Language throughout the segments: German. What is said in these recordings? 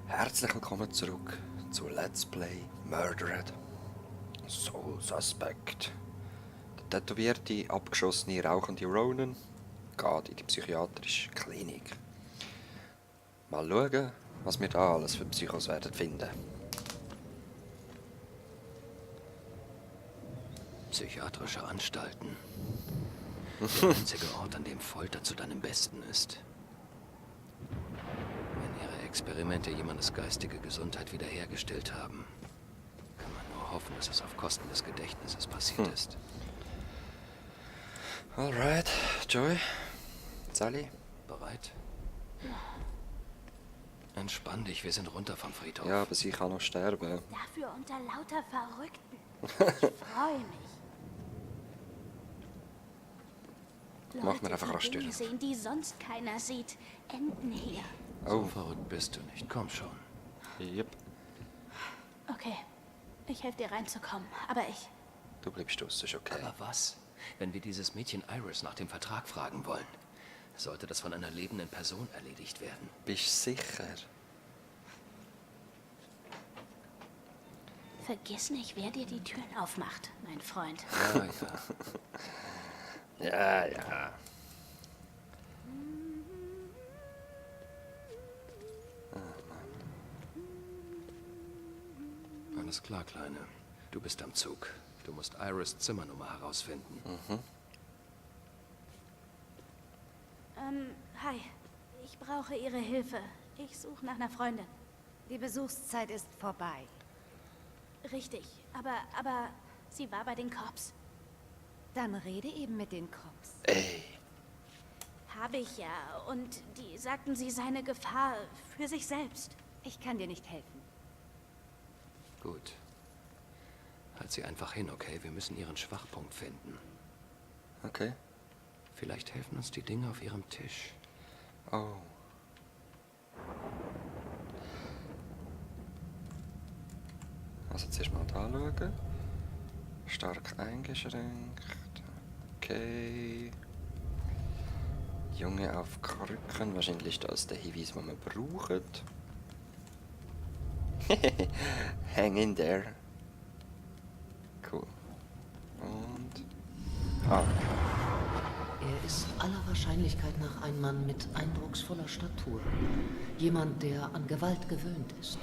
Herzlich willkommen zurück zu Let's Play Murdered Soul Suspect. Der tätowierte, abgeschossene, rauchende Ronan geht in die psychiatrische Klinik. Mal schauen, was wir da alles für Psychos werden finden. Psychiatrische Anstalten. Der einzige Ort, an dem Folter zu deinem Besten ist. Wenn ihre Experimente jemandes geistige Gesundheit wiederhergestellt haben, kann man nur hoffen, dass es auf Kosten des Gedächtnisses passiert ist. Alright, Joey, Sally. Bereit? Entspann dich, wir sind runter vom Friedhof. Ja, aber sie kann noch sterben. Dafür unter lauter Verrückten. Ich freue mich. Mach mir einfach die rasch Dinge durch. sehen, die sonst keiner sieht. Enden hier. So verrückt bist du nicht, komm schon. Yep, Okay, ich helfe dir reinzukommen, aber du bleibst aus, ist okay. Aber was, wenn wir dieses Mädchen Iris nach dem Vertrag fragen wollen? Sollte das von einer lebenden Person erledigt werden? Bist du sicher? vergiss nicht, wer dir die Türen aufmacht, mein Freund. Ja, ja. Ja. Alles klar, Kleine. Du bist am Zug. Du musst Iris' Zimmernummer herausfinden. Hi. Ich brauche Ihre Hilfe. Ich suche nach einer Freundin. Die Besuchszeit ist vorbei. Richtig, aber sie war bei den Cops. Dann rede eben mit den Cops. Ey, Habe ich ja. Und die sagten, sie sei eine Gefahr für sich selbst. Ich kann dir nicht helfen. Gut. Halt sie einfach hin, okay? Wir müssen ihren Schwachpunkt finden. okay. Vielleicht helfen uns die Dinge auf ihrem Tisch. Oh. Also zuerst mal da schauen. Stark eingeschränkt. Okay. Junge auf Krücken. Wahrscheinlich ist das der Hinweis, den wir brauchen. Hang in there. Cool. Und... Ah, Er ist aller Wahrscheinlichkeit nach ein Mann mit eindrucksvoller Statur. Jemand, der an Gewalt gewöhnt ist.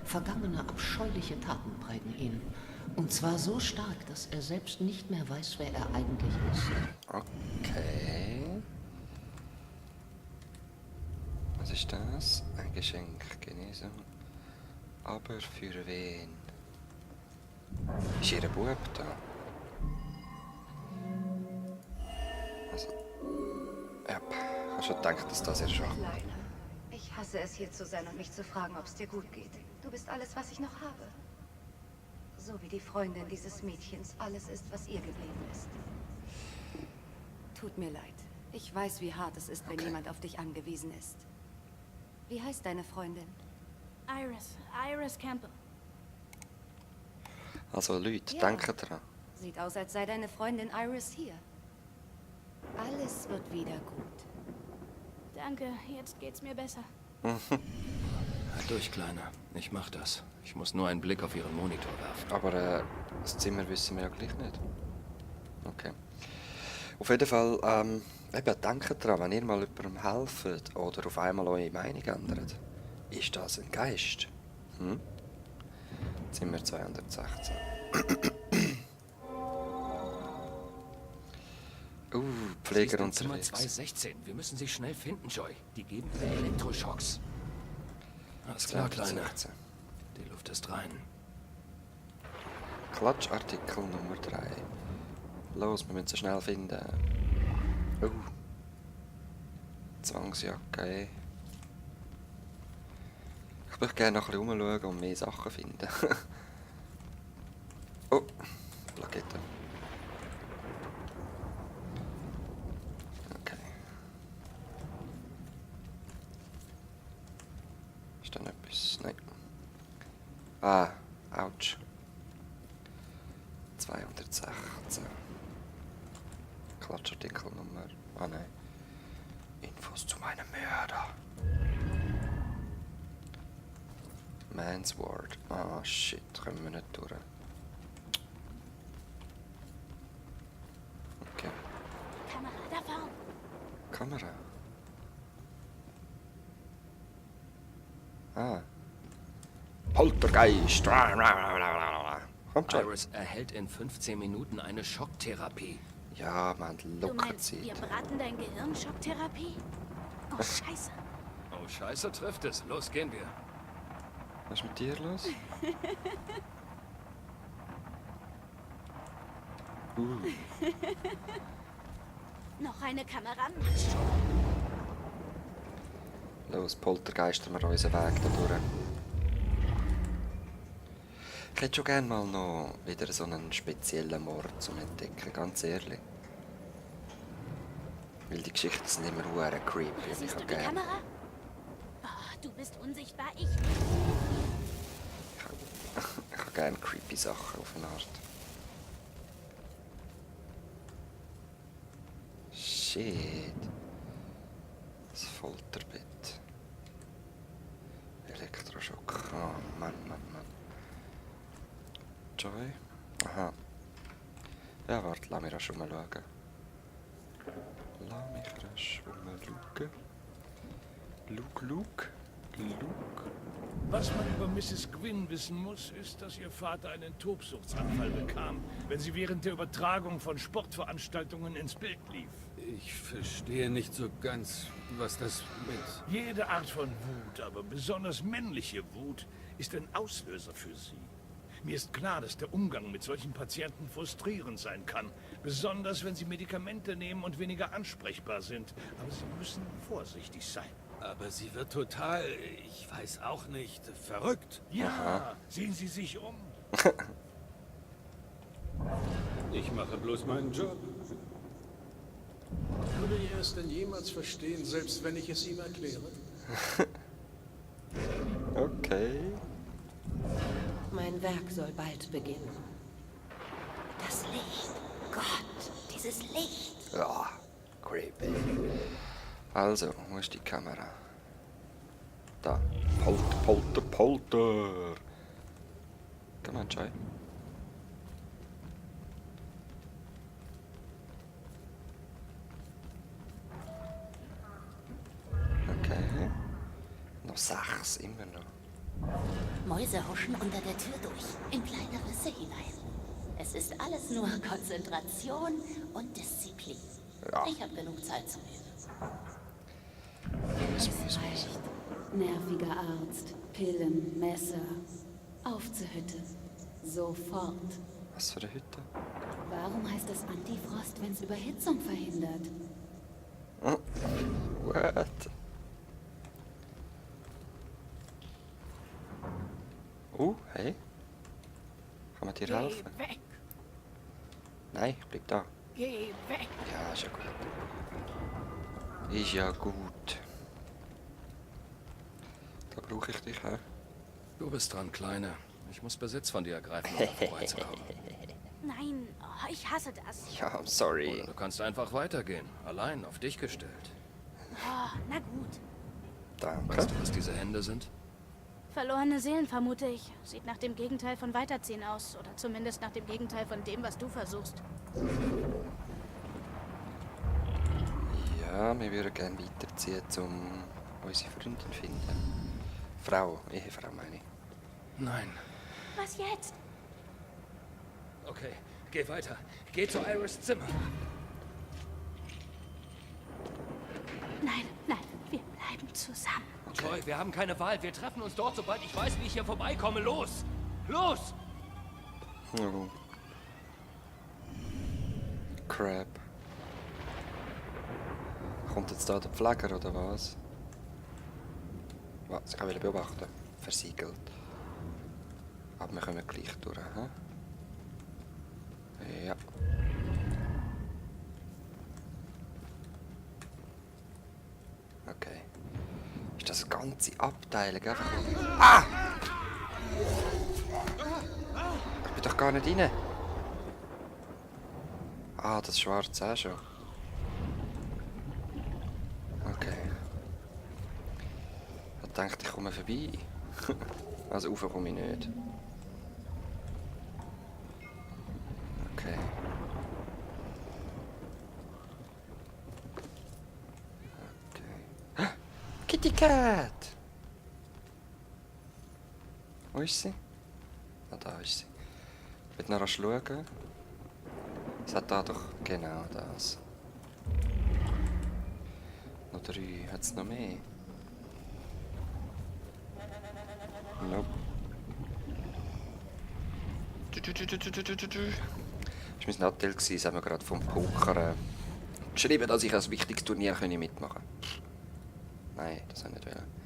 Vergangene abscheuliche Taten prägen ihn. Und zwar so stark, dass er selbst nicht mehr weiß, wer er eigentlich ist. okay. Was ist das? Ein Geschenk, Genesung. Aber für wen? Ist ihr Bub da? Also... Ja, ich habe schon gedacht, dass das ihr schon... Kleiner, ich hasse es, hier zu sein und mich zu fragen, ob es dir gut geht. Du bist alles, was ich noch habe. So wie die Freundin dieses Mädchens alles ist, was ihr geblieben ist. Tut mir leid. Ich weiß, wie hart es ist, wenn jemand auf dich angewiesen ist. Wie heißt deine Freundin? Iris Campbell. Also Leute, Ja. denken dran. Sieht aus, als sei deine Freundin Iris hier. Alles wird wieder gut. Danke, jetzt geht's mir besser. Halt durch, Kleiner. Ich mach das. Ich muss nur einen Blick auf ihren Monitor werfen. Aber das Zimmer wissen wir ja gleich nicht. Okay. Auf jeden Fall, eben, denkt dran, wenn ihr mal jemandem helft oder auf einmal eure Meinung ändert, ist das ein Geist? Zimmer 216. Pfleger Sie ist in Zimmer unterwegs. 216. Wir müssen sie schnell finden, Joy. Die geben mir Elektroschocks. Alles klar, Kleiner. 216. Die Luft ist rein. Klatschartikel Nummer 3. Los, wir müssen sie schnell finden. Zwangsjacke. Ich möchte gerne noch ein bisschen rumschauen und mehr Sachen finden. Oh, Plakette. Okay. Ist da noch etwas? Nein. Ah, ouch. 216. Klatschartikelnummer. Ah nein. Infos zu meinem Mörder. Man's Ward. Ah, shit, kommen wir nicht durch. Okay. Kamera, da vorn. Kamera. Ah. Poltergeist. Kommt schon. Iris erhält in 15 Minuten eine Schocktherapie. Ja, man, Du locker meinst, wir Zeit. braten dein Gehirn Schocktherapie? Oh, scheiße. Oh, Scheiße, trifft es. Los, gehen wir. Was ist mit dir los? Noch eine Kamera? Mach schon. Los, poltergeistern wir unseren Weg da durch. Ich hätte schon gerne mal noch wieder so einen speziellen Mord zum Entdecken, ganz ehrlich. Weil die Geschichten sind immer sehr creepy und ich Siehst du habe die gerne... Kamera? Oh, du bist unsichtbar, ich. Ich habe gerne creepy Sachen auf eine Art. Shit. Das Folterbett. Elektroschock. Oh, Mann. Joy? Aha. Ja, warte, lass mich rasch mal schauen. Lass mich rasch mal schauen. Luke. Was man über Mrs. Gwynn wissen muss, ist, dass ihr Vater einen Tobsuchtsanfall bekam, wenn sie während der Übertragung von Sportveranstaltungen ins Bild lief. Ich verstehe nicht so ganz, was das mit... Jede Art von Wut, aber besonders männliche Wut, ist ein Auslöser für sie. Mir ist klar, dass der Umgang mit solchen Patienten frustrierend sein kann, besonders wenn sie Medikamente nehmen und weniger ansprechbar sind. Aber sie müssen vorsichtig sein. Aber sie wird total, ich weiß auch nicht, verrückt. Ja, sehen Sie sich um. Ich mache bloß meinen Job. Würde er es denn jemals verstehen, selbst wenn ich es ihm erkläre? Okay. Mein Werk soll bald beginnen. Das Licht. Gott, dieses Licht. Ja, creepy. Also, wo ist die Kamera? Da. Polter. Komm on, Joy. Okay. Noch 6, immer noch. Mäuse huschen unter der Tür durch, in kleine Risse hinein. Es ist alles nur Konzentration und Disziplin. Ja. Ich habe genug Zeit zum Üben. Es reicht. Nerviger Arzt, Pillen, Messer. Auf zur Hütte. Sofort. Was für eine Hütte? Warum heißt es Antifrost, wenn es Überhitzung verhindert? What? Hey. Kann man dir helfen? Geh weg! Nein, bleib da. Geh weg! Ja, ist ja gut. Ist ja gut. Da brauche ich dich, hä? Du bist dran, Kleine. Ich muss Besitz von dir ergreifen, um da vorbeizukommen. Nein, oh, ich hasse das. Ja, I'm sorry. Oder du kannst einfach weitergehen. Allein, auf dich gestellt. Oh, na gut. Danke. Weißt du, was diese Hände sind? Verlorene Seelen, vermute ich. Sieht nach dem Gegenteil von Weiterziehen aus. Oder zumindest nach dem Gegenteil von dem, was du versuchst. Ja, wir würden gerne weiterziehen, um unsere Freundin zu finden. Ehefrau meine ich. Nein. Was jetzt? Okay, geh weiter. Geh zu Iris' Zimmer. Nein, wir bleiben zusammen. Joy, wir haben keine Wahl. Wir treffen uns dort, sobald ich weiß, wie ich hier vorbeikomme. Los! Los! Oh. Crap. Kommt jetzt da der Pfleger oder was? Was? Ich will beobachten. Versiegelt. Aber wir kommen gleich durch, hä? Ja. Okay. Ist das eine ganze Abteilung einfach... Ah! Ich bin doch gar nicht rein. Ah, das Schwarze auch schon. Okay. Ich dachte, ich komme vorbei. Also rauf komme ich nicht. Okay. Okay. Kitty Cat! Wo ist sie? Ah, da ist sie. Ich will noch rasch schauen. Es hat da doch genau das. Noch 3. Hat es noch mehr? Nope. Das war mein Nattel, das haben wir gerade vom Poker geschrieben, dass ich ein wichtiges Turnier mitmachen kann. Nein, das habe ich nicht wollen.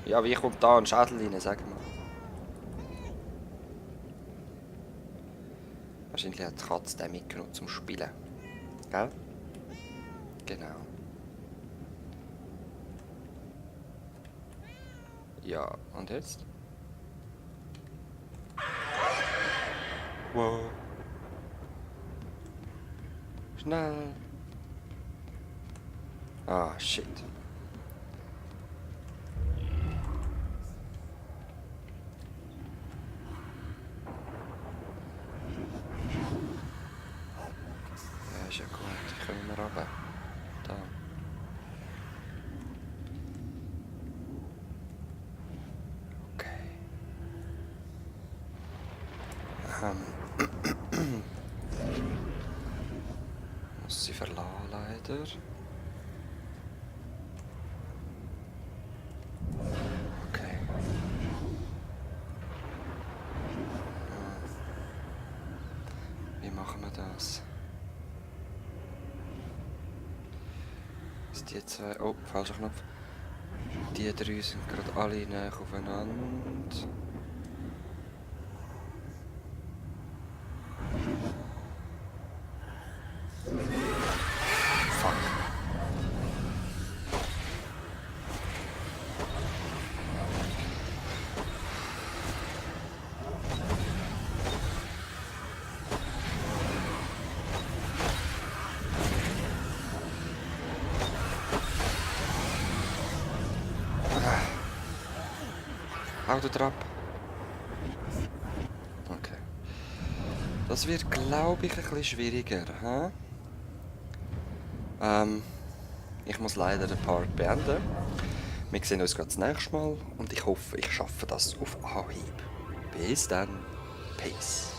Ja, wie kommt da ein Schädel rein, sag mal. Wahrscheinlich hat die Katze den mitgenommen zum Spielen. Gell? Genau. Ja, und jetzt? Wow. Schnell. Ah, shit. Ja, ist ja gut. Ich komme mal runter. Da. Okay. Muss sie verlassen, leider. Okay. Wie machen wir das? Ist die zwei... Oh, falscher Knopf. Die 3 sind gerade alle nah aufeinander. Fuck. Autotrap. Okay. Das wird, glaube ich, ein bisschen schwieriger. Hä? Ich muss leider den Part beenden. Wir sehen uns das nächste Mal und ich hoffe, ich schaffe das auf Anhieb. Bis dann. Peace.